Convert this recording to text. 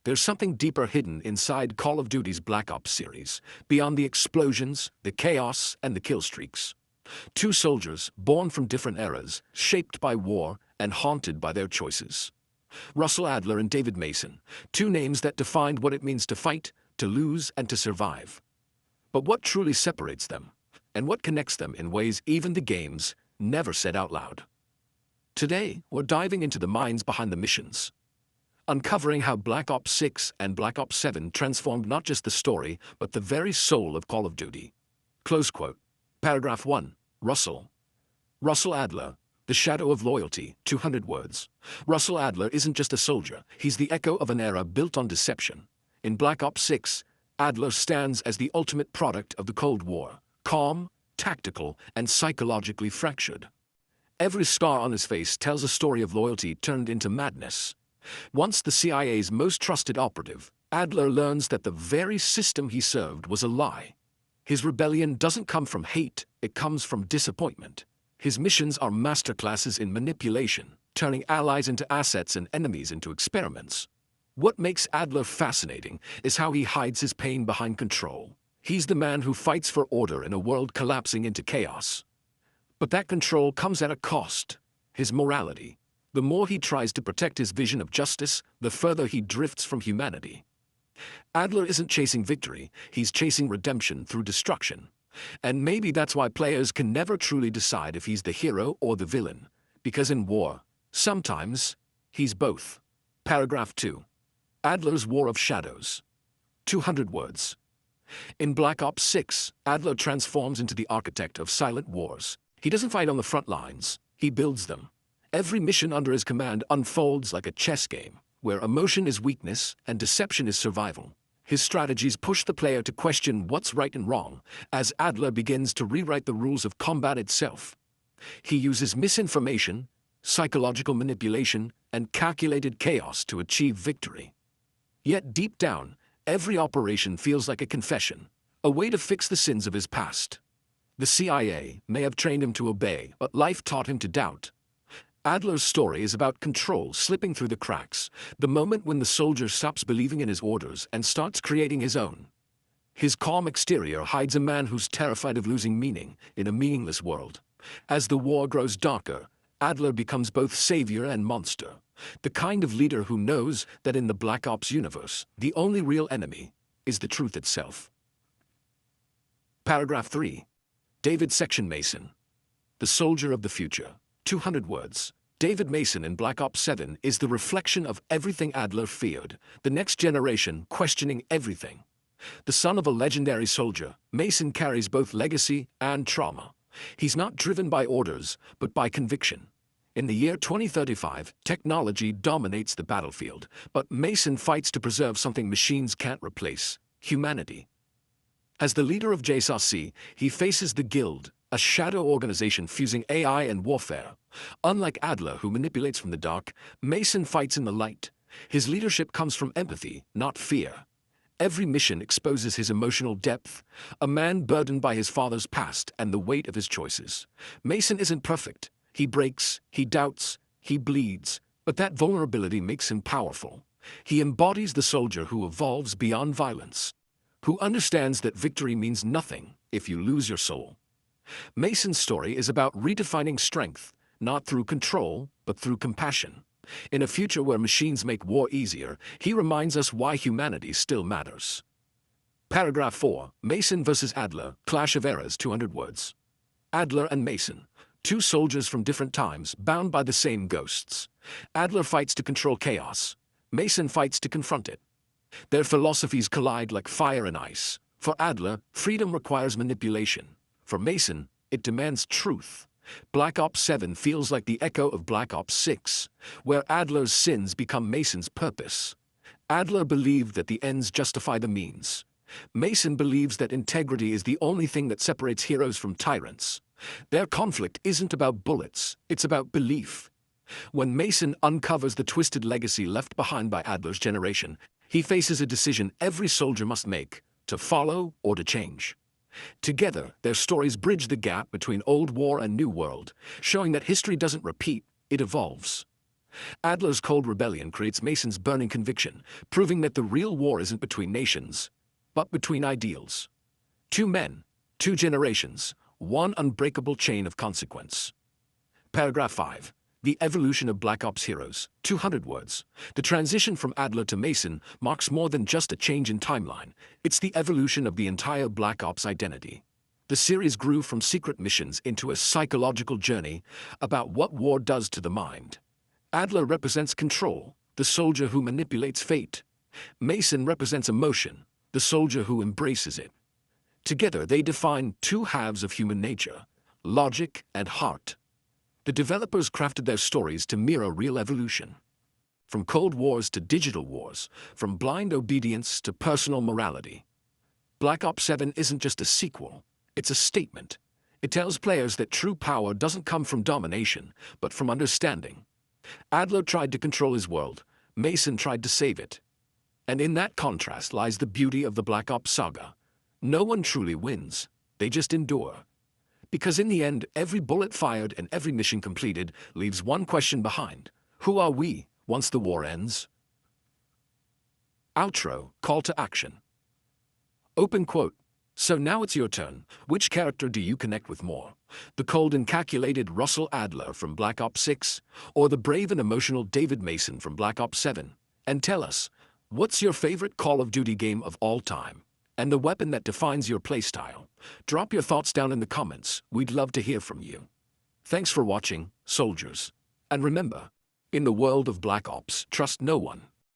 There's something deeper hidden inside Call of Duty's Black Ops series, beyond the explosions, the chaos, and the killstreaks. Two soldiers, born from different eras, shaped by war and haunted by their choices. Russell Adler and David Mason, two names that defined what it means to fight, to lose, and to survive. But what truly separates them? And what connects them in ways even the games never said out loud? Today, we're diving into the minds behind the missions, uncovering how Black Ops 6 and Black Ops 7 transformed not just the story, but the very soul of Call of Duty. Close quote. Paragraph 1. Russell Adler, the shadow of loyalty, 200 words. Russell Adler isn't just a soldier, he's the echo of an era built on deception. In Black Ops 6, Adler stands as the ultimate product of the Cold War, calm, tactical, and psychologically fractured. Every scar on his face tells a story of loyalty turned into madness. Once the CIA's most trusted operative, Adler learns that the very system he served was a lie. His rebellion doesn't come from hate, it comes from disappointment. His missions are masterclasses in manipulation, turning allies into assets and enemies into experiments. What makes Adler fascinating is how he hides his pain behind control. He's the man who fights for order in a world collapsing into chaos. But that control comes at a cost: his morality. The more he tries to protect his vision of justice, the further he drifts from humanity. Adler isn't chasing victory, he's chasing redemption through destruction. And maybe that's why players can never truly decide if he's the hero or the villain. Because in war, sometimes, he's both. Paragraph 2. Adler's War of Shadows. 200 words. In Black Ops 6, Adler transforms into the architect of silent wars. He doesn't fight on the front lines, he builds them. Every mission under his command unfolds like a chess game, where emotion is weakness and deception is survival. His strategies push the player to question what's right and wrong, as Adler begins to rewrite the rules of combat itself. He uses misinformation, psychological manipulation, and calculated chaos to achieve victory. Yet deep down, every operation feels like a confession, a way to fix the sins of his past. The CIA may have trained him to obey, but life taught him to doubt. Adler's story is about control slipping through the cracks, the moment when the soldier stops believing in his orders and starts creating his own. His calm exterior hides a man who's terrified of losing meaning in a meaningless world. As the war grows darker, Adler becomes both savior and monster, the kind of leader who knows that in the Black Ops universe, the only real enemy is the truth itself. Paragraph 3. David Section Mason, the soldier of the future. 200 words. David Mason in Black Ops 7 is the reflection of everything Adler feared, the next generation questioning everything. The son of a legendary soldier, Mason carries both legacy and trauma. He's not driven by orders, but by conviction. In the year 2035, technology dominates the battlefield, but Mason fights to preserve something machines can't replace: humanity. As the leader of JSOC, he faces the Guild, a shadow organization fusing AI and warfare. Unlike Adler, who manipulates from the dark, Mason fights in the light. His leadership comes from empathy, not fear. Every mission exposes his emotional depth, a man burdened by his father's past and the weight of his choices. Mason isn't perfect. He breaks, he doubts, he bleeds, but that vulnerability makes him powerful. He embodies the soldier who evolves beyond violence, who understands that victory means nothing if you lose your soul. Mason's story is about redefining strength, not through control, but through compassion. In a future where machines make war easier, he reminds us why humanity still matters. Paragraph 4. Mason versus Adler, Clash of Eras, 200 words. Adler and Mason, two soldiers from different times, bound by the same ghosts. Adler fights to control chaos. Mason fights to confront it. Their philosophies collide like fire and ice. For Adler, freedom requires manipulation. For Mason, it demands truth. Black Ops 7 feels like the echo of Black Ops 6, where Adler's sins become Mason's purpose. Adler believed that the ends justify the means. Mason believes that integrity is the only thing that separates heroes from tyrants. Their conflict isn't about bullets, it's about belief. When Mason uncovers the twisted legacy left behind by Adler's generation, he faces a decision every soldier must make: to follow or to change. Together, their stories bridge the gap between old war and new world, showing that history doesn't repeat, it evolves. Adler's cold rebellion creates Mason's burning conviction, proving that the real war isn't between nations, but between ideals. Two men, two generations, one unbreakable chain of consequence. Paragraph 5. The evolution of Black Ops heroes, 200 words. The transition from Adler to Mason marks more than just a change in timeline. It's the evolution of the entire Black Ops identity. The series grew from secret missions into a psychological journey about what war does to the mind. Adler represents control, the soldier who manipulates fate. Mason represents emotion, the soldier who embraces it. Together they define two halves of human nature, logic and heart. The developers crafted their stories to mirror real evolution. From Cold Wars to digital wars, from blind obedience to personal morality. Black Ops 7 isn't just a sequel, it's a statement. It tells players that true power doesn't come from domination, but from understanding. Adler tried to control his world, Mason tried to save it. And in that contrast lies the beauty of the Black Ops saga. No one truly wins, they just endure. Because in the end, every bullet fired and every mission completed leaves one question behind. Who are we once the war ends? Outro, call to action. Open quote. So now it's your turn. Which character do you connect with more? The cold and calculated Russell Adler from Black Ops 6, or the brave and emotional David Mason from Black Ops 7? And tell us, what's your favorite Call of Duty game of all time? And the weapon that defines your playstyle? Drop your thoughts down in the comments. We'd love to hear from you. Thanks for watching, soldiers. And remember, in the world of Black Ops, trust no one.